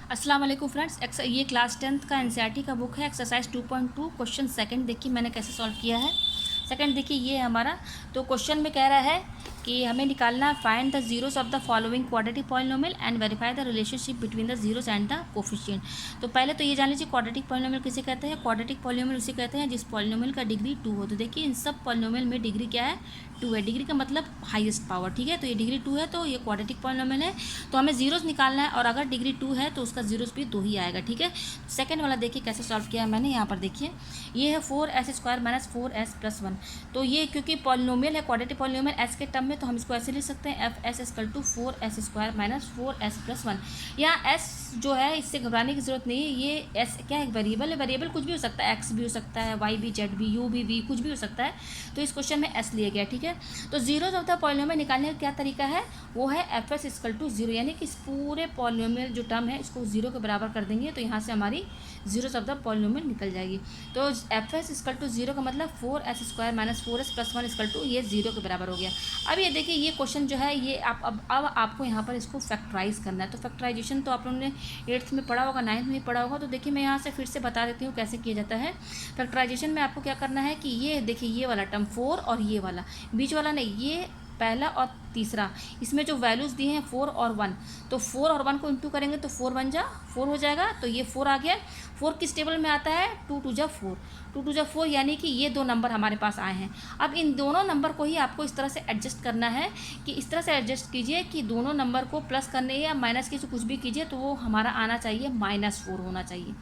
अस्सलाम वालेकुम फ्रेंड्स। ये क्लास 10th का एनसीईआरटी का बुक है। एक्सरसाइज 2.2 क्वेश्चन सेकंड देखिए मैंने कैसे सॉल्व किया है। सेकंड देखिए ये है हमारा। तो क्वेश्चन में कह रहा है कि हमें निकालना find the zeros of the following quadratic polynomial and verify the relationship between the zeros and the coefficient. तो पहले तो ये जान लीजिए क्वाड्रेटिक पॉलिनोमियल किसे कहते हैं। क्वाड्रेटिक पॉलिनोमियल उसे कहते हैं जिस पॉलिनोमियल का डिग्री 2 हो। तो देखिए इन सब पॉलिनोमियल में डिग्री क्या है, 2 है। डिग्री का मतलब हाईएस्ट पावर, ठीक है। तो ये डिग्री 2 है तो ये क्वाड्रेटिक पॉलिनोमियल है। तो हमें जीरोस निकालना है और अगर डिग्री 2 है तो उसका जीरोस भी 2 ही आएगा, ठीक है। सेकंड वाला देखिए कैसे सॉल्व किया है मैंने। यहाँ पर देखिए ये है 4s² माइनस 4s+1। तो ये क्योंकि पॉलिनोमियल है, क्वाड्रेटिक पॉलिनोमियल एस के टर्म में, तो हम इसको ऐसे लिख सकते हैं f(s)=4s² माइनस 4s+1। यहाँ s जो है इससे घबराने की जरूरत नहीं है। ये s क्या है, वेरिएबल है। वेरिएबल कुछ भी हो सकता है, x भी हो सकता है, y भी, z भी, u भी, v कुछ भी हो सकता है। तो इस क्वेश्चन में s लिया गया, ठीक है। तो जीरोस ऑफ द पॉलिनोमियल निकालने का क्या तरीका है, वो है f(s)=0, यानी कि इस पूरे पॉलिनोमियल जो टर्म है इसको 0 के बराबर कर देंगे तो यहाँ से हमारी जीरोस ऑफ द पॉलिनोमियल निकल जाएगी। तो f(s)=0 का मतलब 4s² माइनस 4s+1 ये 0 के बराबर हो गया। अब ये देखिए ये क्वेश्चन जो है ये अब आपको यहाँ पर इसको फैक्टराइज करना है। तो फैक्टराइजेशन तो आप लोगों ने 8th में पढ़ा होगा, 9th में पढ़ा होगा। तो देखिए मैं यहाँ से फिर से बता देती हूँ कैसे किया जाता है। फैक्टराइजेशन में आपको क्या करना है कि ये देखिए ये वाला टर्म 4 और ये वाला बीच वाला नहीं, ये पहला और तीसरा, इसमें जो वैल्यूज़ दिए हैं 4 और 1, तो 4 और 1 को इंटू करेंगे तो 4 1 जा 4 हो जाएगा। तो ये 4 आ गया। 4 किस टेबल में आता है, 2 2 जा 4, 2 2 जा 4, यानी कि ये 2 नंबर हमारे पास आए हैं। अब इन दोनों नंबर को ही आपको इस तरह से एडजस्ट करना है कि इस तरह से एडजस्ट कीजिए कि दोनों नंबर को प्लस करने या माइनस की कुछ भी कीजिए तो वो हमारा आना चाहिए -4 होना चाहिए।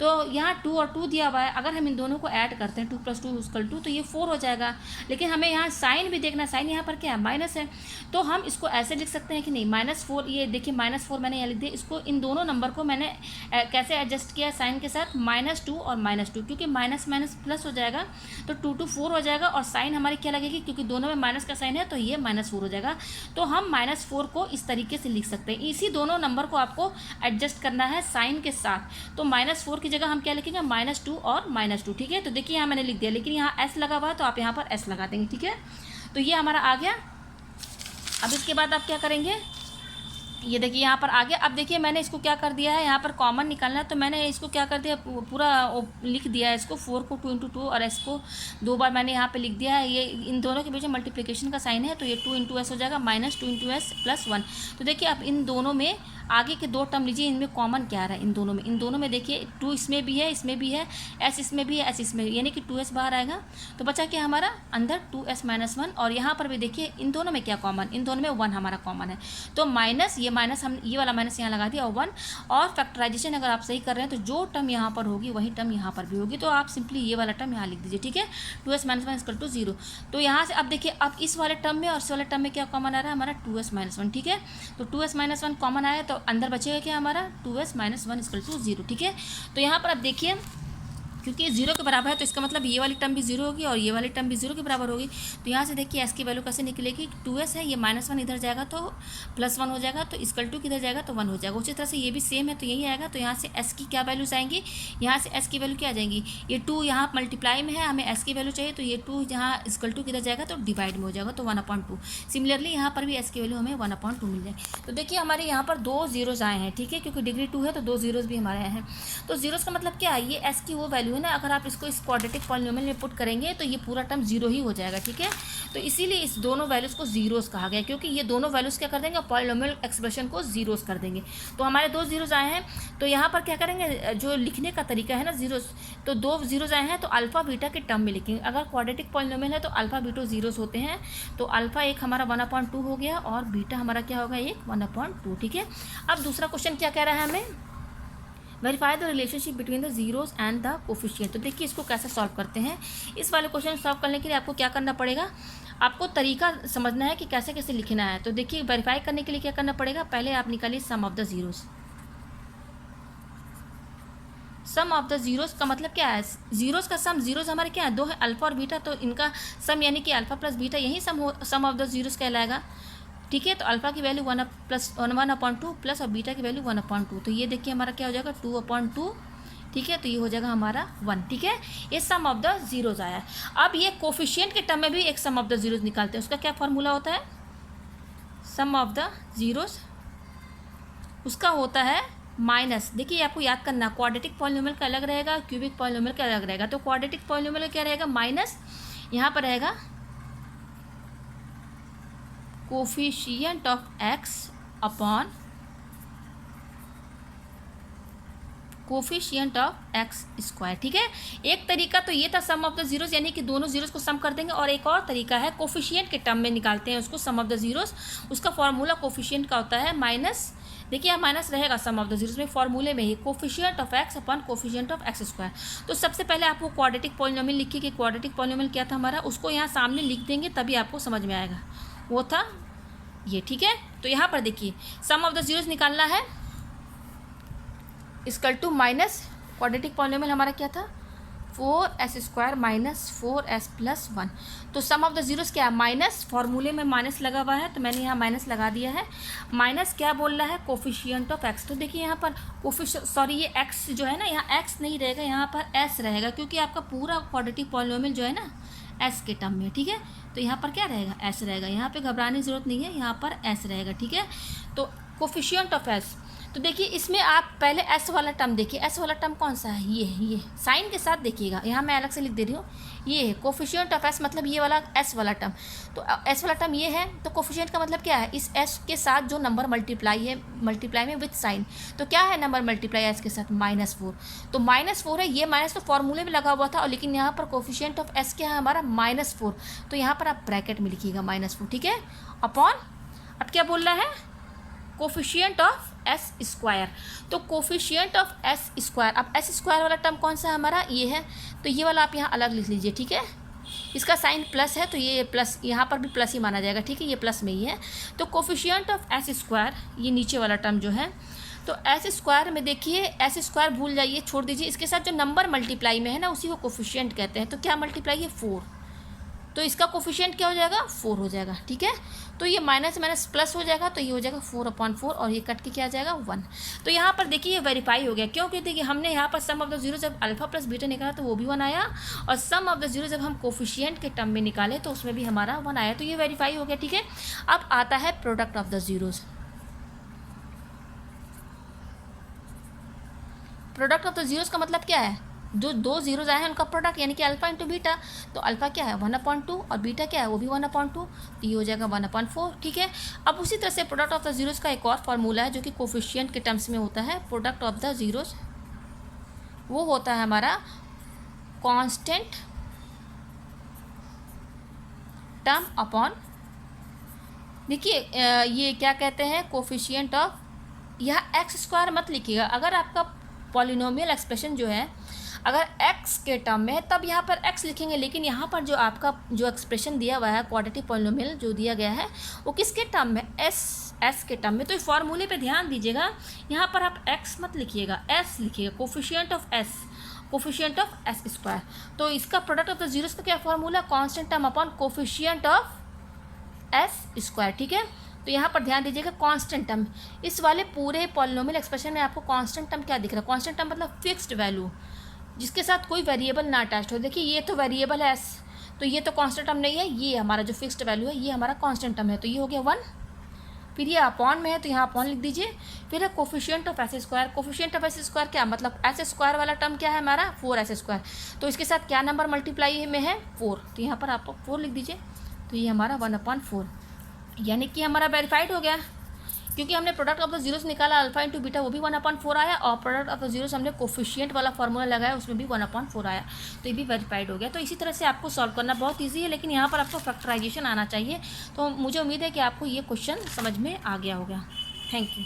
तो यहाँ 2 और 2 दिया हुआ है, अगर हम इन दोनों को ऐड करते हैं 2 + 2 = 2 तो ये 4 हो जाएगा। लेकिन हमें यहाँ साइन भी देखना, साइन यहाँ पर क्या है, माइनस है। तो हम इसको ऐसे लिख सकते हैं कि नहीं -4, ये देखिए -4 मैंने यहाँ लिख दिया। इसको इन दोनों नंबर को मैंने कैसे एडजस्ट किया साइन के साथ, -2 और -2, क्योंकि माइनस माइनस प्लस हो जाएगा तो 2 2 4 हो जाएगा। और साइन हमारी क्या लगेगी, क्योंकि दोनों में माइनस का साइन है तो ये -4 हो जाएगा। तो हम -4 को इस तरीके से लिख सकते हैं। इसी दोनों नंबर को आपको एडजस्ट करना है साइन के साथ। तो -4 की जगह हम क्या लिखेंगे, -2 और -2, ठीक है। तो देखिए यहाँ मैंने लिख दिया, लेकिन यहाँ s लगा हुआ है तो आप यहाँ पर s लगा देंगे, ठीक है। तो ये हमारा आ गया। अब इसके बाद आप क्या करेंगे, ये देखिए यहाँ पर आ गया। अब देखिए मैंने इसको क्या कर दिया है, यहाँ पर कॉमन निकालना है तो मैंने इसको क्या कर दिया, पूरा लिख दिया है इसको। 4 को 2 × 2 और s को 2 बार मैंने यहाँ पे लिख दिया है। ये इन दोनों के बीच में मल्टीप्लिकेशन का साइन है तो ये 2 × s हो जाएगा, -2 × s+1। तो देखिए अब इन दोनों में आगे के 2 टर्म लीजिए, इनमें कॉमन क्या रहा है, इन दोनों में देखिए 2 इसमें भी है, इसमें भी है, s इसमें भी है, s इसमें, यानी कि 2s बाहर आएगा। तो बचा क्या हमारा अंदर 2s-1। और यहाँ पर भी देखिए इन दोनों में क्या कॉमन, इन दोनों में 1 हमारा कॉमन है। तो माइनस ये माइनस, हम ये वाला माइनस यहाँ लगा दिया और 1। और फैक्टराइजेशन अगर आप सही कर रहे हैं तो जो टर्म यहाँ पर होगी वही टर्म यहाँ पर भी होगी। तो आप सिंपली ये वाला टर्म यहाँ लिख दीजिए, ठीक है। 2s-1 = 0। तो यहाँ से अब देखिए अब इस वाले टर्म में और इस वाले टर्म में क्या कॉमन आ रहा है, हमारा 2s-1, ठीक है। तो 2s-1 कॉमन आया तो अंदर बचेगा क्या हमारा, 2s-1 = 0, ठीक है। तो यहाँ पर अब देखिए क्योंकि 0 के बराबर है तो इसका मतलब ये वाली टर्म भी 0 होगी और ये वाली टर्म भी 0 के बराबर होगी। तो यहाँ से देखिए s की वैल्यू कैसे निकलेगी, 2s है, ये -1 इधर जाएगा तो +1 हो जाएगा, तो = किधर जाएगा तो 1 हो जाएगा। उसी तरह से ये भी सेम है तो यही आएगा। तो यहाँ से s की क्या वैल्यूज आएंगी, यहाँ से s की वैल्यू क्या आ जाएंगी, ये 2 यहाँ मल्टीप्लाई में है, हमें s की वैल्यू चाहिए तो ये 2 जहाँ = किधर जाएगा तो डिवाइड में हो जाएगा तो 1/2। सिमिलरली यहाँ पर भी s की वैल्यू हमें 1/2 मिल जाएगी। तो देखिए हमारे यहाँ पर 2 जीरोज आए हैं, ठीक है, क्योंकि डिग्री 2 है तो 2 जीरोज भी हमारे आए हैं। तो जीरोज का मतलब क्या है, ये s की वो वैल्यू है ना, अगर आप इसको क्वाड्रेटिक पॉलिनोमियल में पुट करेंगे तो ये पूरा टर्म 0 ही हो जाएगा, ठीक है। तो इसीलिए इस दोनों वैल्यूज़ को जीरोस कहा गया, क्योंकि ये दोनों वैल्यूज़ क्या कर देंगे, पॉलिनोमियल एक्सप्रेशन को जीरोस कर देंगे। तो हमारे 2 जीरोस आए हैं तो यहाँ पर क्या करेंगे, जो लिखने का तरीका है ना जीरोस, तो 2 जीरोस आए हैं तो अल्फा बीटा के टर्म में लिखेंगे। अगर क्वाड्रेटिक पॉलिनोमियल है तो अल्फा बीटा जीरोस होते हैं। तो अल्फा एक हमारा 1/2 हो गया और बीटा हमारा क्या होगा, एक 1/2, ठीक है। अब दूसरा क्वेश्चन क्या कह रहा है हमें, verify the relationship between the zeros and the coefficient. तो देखिए इसको कैसे सॉल्व करते हैं। इस वाले क्वेश्चन सॉल्व करने के लिए आपको क्या करना पड़ेगा, आपको तरीका समझना है कि कैसे कैसे लिखना है। तो देखिए वेरीफाई करने के लिए क्या करना पड़ेगा, पहले आप निकालिए sum of the zeros. Sum of the zeros का मतलब क्या है, जीरोस का सम, जीरोस हमारे क्या है, 2 है, अल्फा और बीटा, तो इनका सम यानी कि अल्फा प्लस बीटा, यही सम ऑफ द जीरोस कहलाएगा, ठीक है। तो अल्फा की वैल्यू 1/2 प्लस और बीटा की वैल्यू 1/2। तो ये देखिए हमारा क्या हो जाएगा 2/2, ठीक है। तो ये हो जाएगा हमारा 1, ठीक है। ये सम ऑफ द जीरोज आया। अब ये कोफिशिएंट के टर्म में भी एक सम ऑफ द जीरोज निकालते हैं। उसका क्या फॉर्मूला होता है, सम ऑफ द जीरोज उसका होता है माइनस, देखिए आपको याद करना क्वाड्रेटिक पॉलिनोमियल का अलग रहेगा, क्यूबिक पॉलिनोमियल का अलग रहेगा। तो क्वाड्रेटिक पॉलिनोमियल क्या रहेगा, माइनस, यहाँ पर रहेगा coefficient of x upon coefficient of x square. ठीक है, एक तरीका तो ये था सम ऑफ द जीरोस, यानी कि दोनों जीरोस को सम कर देंगे, और एक और तरीका है कोफिशिएंट के टर्म में निकालते हैं उसको, सम ऑफ द जीरोस। उसका फॉर्मूला कोफिशिएंट का होता है माइनस, देखिए यहाँ माइनस रहेगा सम ऑफ द जीरोस में, फॉर्मूले में ही coefficient of x upon coefficient of x square. तो सबसे पहले आपको क्वाड्रेटिक पॉलिनोमियल लिखिए कि क्वाड्रेटिक पॉलिनोमियल क्या था हमारा, उसको यहाँ सामने लिख देंगे तभी आपको समझ में आएगा, वो था ये। ठीक है, तो यहाँ पर देखिए सम ऑफ द जीरोस निकालना है, equal to minus quadratic polynomial हमारा क्या था, 4s square minus 4s plus 1। तो सम ऑफ द जीरोस क्या है, माइनस, फॉर्मूले में माइनस लगा हुआ है तो मैंने यहाँ माइनस लगा दिया है। माइनस क्या बोल रहा है, कोफिशिएंट ऑफ एक्स। तो देखिए यहाँ पर ये एक्स जो है ना, यहाँ एक्स नहीं रहेगा, यहाँ पर एस रहेगा, क्योंकि आपका पूरा क्वाड्रेटिक पॉलिनोमियल जो है ना एस के टर्म में। ठीक है, तो यहाँ पर क्या रहेगा, एस रहेगा, यहाँ पे घबराने की जरूरत नहीं है, यहाँ पर एस रहेगा। ठीक है, तो कोफिशिएंट ऑफ एस, तो देखिए इसमें आप पहले एस वाला टर्म देखिए, एस वाला टर्म कौन सा है, ये साइन के साथ देखिएगा, यहाँ मैं अलग से लिख दे रही हूँ, ये है कोफिशिएंट ऑफ एस, मतलब ये वाला एस वाला टर्म। तो एस वाला टर्म ये है, तो कोफिशिएंट का मतलब क्या है, इस एस के साथ जो नंबर मल्टीप्लाई में विथ साइन। तो क्या है नंबर मल्टीप्लाई एस के साथ, -4। तो -4 है, ये माइनस तो फॉर्मूले में लगा हुआ था, और लेकिन यहाँ पर कोफिशिएंट ऑफ एस क्या है हमारा, -4। तो यहाँ पर आप ब्रैकेट में लिखिएगा -4। ठीक है, अपॉन, अब क्या बोल रहा है, कोफिशिएंट ऑफ एस स्क्वायर। तो कोफिशिएंट ऑफ एस स्क्वायर, अब एस स्क्वायर वाला टर्म कौन सा है हमारा, ये है, तो ये वाला आप यहाँ अलग लिख लीजिए। ठीक है, इसका साइन प्लस है तो ये प्लस, यहाँ पर भी प्लस ही माना जाएगा। ठीक है, ये प्लस में ही है। तो कोफिशिएंट ऑफ एस स्क्वायर, ये नीचे वाला टर्म जो है, तो एस स्क्वायर में देखिए, एस स्क्वायर भूल जाइए, छोड़ दीजिए, इसके साथ जो नंबर मल्टीप्लाई में है ना उसी को कोफिशिएंट कहते हैं। तो क्या मल्टीप्लाई है, 4, तो इसका कोफिशिएंट क्या हो जाएगा, 4 हो जाएगा। ठीक है, तो ये माइनस माइनस प्लस हो जाएगा, तो ये हो जाएगा 4/4, और ये कट के क्या आ जाएगा, 1। तो यहाँ पर देखिए ये वेरीफाई हो गया, क्योंकि देखिए हमने यहाँ पर सम ऑफ द जीरो जब अल्फा प्लस बीटा निकाला तो वो भी 1 आया, और सम ऑफ द जीरो जब हम कोफिशिएंट के टर्म में निकाले तो उसमें भी हमारा 1 आया, तो ये वेरीफाई हो गया। ठीक है, अब आता है product of the zeros. Product of the zeros का मतलब क्या है, जो दो जीरोज आए हैं उनका प्रोडक्ट, यानी कि अल्फा इंटू बीटा। तो अल्फा क्या है, 1/2, और बीटा क्या है, वो भी 1/2, तो ये हो जाएगा 1/4। ठीक है, अब उसी तरह से प्रोडक्ट ऑफ द जीरोज का एक और फार्मूला है जो कि कोफिशिएंट के टर्म्स में होता है। प्रोडक्ट ऑफ द जीरोज वो होता है हमारा कांस्टेंट टर्म अपॉन, देखिए ये क्या कहते हैं, कोफिशिएंट ऑफ, यहाँ एक्स स्क्वायर मत लिखिएगा। अगर आपका पॉलिनोमियल एक्सप्रेशन जो है अगर x के टर्म में है तब यहाँ पर x लिखेंगे, लेकिन यहाँ पर जो आपका जो एक्सप्रेशन दिया हुआ है क्वाड्रेटिक पॉलिनोमियल जो दिया गया है वो किसके टर्म में, s के टर्म में। तो इस फॉर्मूले पे ध्यान दीजिएगा, यहाँ पर आप x मत लिखिएगा, s लिखिएगा, कोफिशिएंट ऑफ s स्क्वायर। तो इसका प्रोडक्ट ऑफ द जीरोस का क्या formula, constant term upon coefficient of s square. ठीक है, तो यहाँ पर ध्यान दीजिएगा कांस्टेंट टर्म, इस वाले पूरे पॉलिनोमियल एक्सप्रेशन में आपको कांस्टेंट टर्म क्या दिख रहा है, कांस्टेंट टर्म मतलब फिक्स्ड वैल्यू जिसके साथ कोई वेरिएबल ना अटैच हो। देखिए ये तो वेरिएबल है s, तो ये तो कांस्टेंट टर्म नहीं है, ये हमारा जो फिक्स्ड वैल्यू है ये हमारा कांस्टेंट टर्म है, तो ये हो गया 1। फिर ये अपॉन में है तो यहाँ अपॉन लिख दीजिए। फिर है coefficient of S square, coefficient of S square क्या मतलब, एस स्क्वायर वाला टर्म क्या है हमारा, 4s स्क्वायर, तो इसके साथ क्या नंबर मल्टीप्लाई में है, 4, तो यहाँ पर आप 4 लिख दीजिए, तो ये हमारा 1/4, यानी कि हमारा वेरीफाइड हो गया, क्योंकि हमने प्रोडक्ट ऑफ द जीरोस निकाला अल्फा इंटू बीटा, वो भी 1/4 आया, और प्रोडक्ट ऑफ द जीरोस हमने कोफिशिएंट वाला फार्मूला लगाया उसमें भी 1/4 आया, तो ये भी वेरीफाइड हो गया। तो इसी तरह से आपको सॉल्व करना बहुत ईजी है, लेकिन यहाँ पर आपको फैक्टराइजेशन आना चाहिए। तो मुझे उम्मीद है कि आपको ये क्वेश्चन समझ में आ गया होगा। Thank you.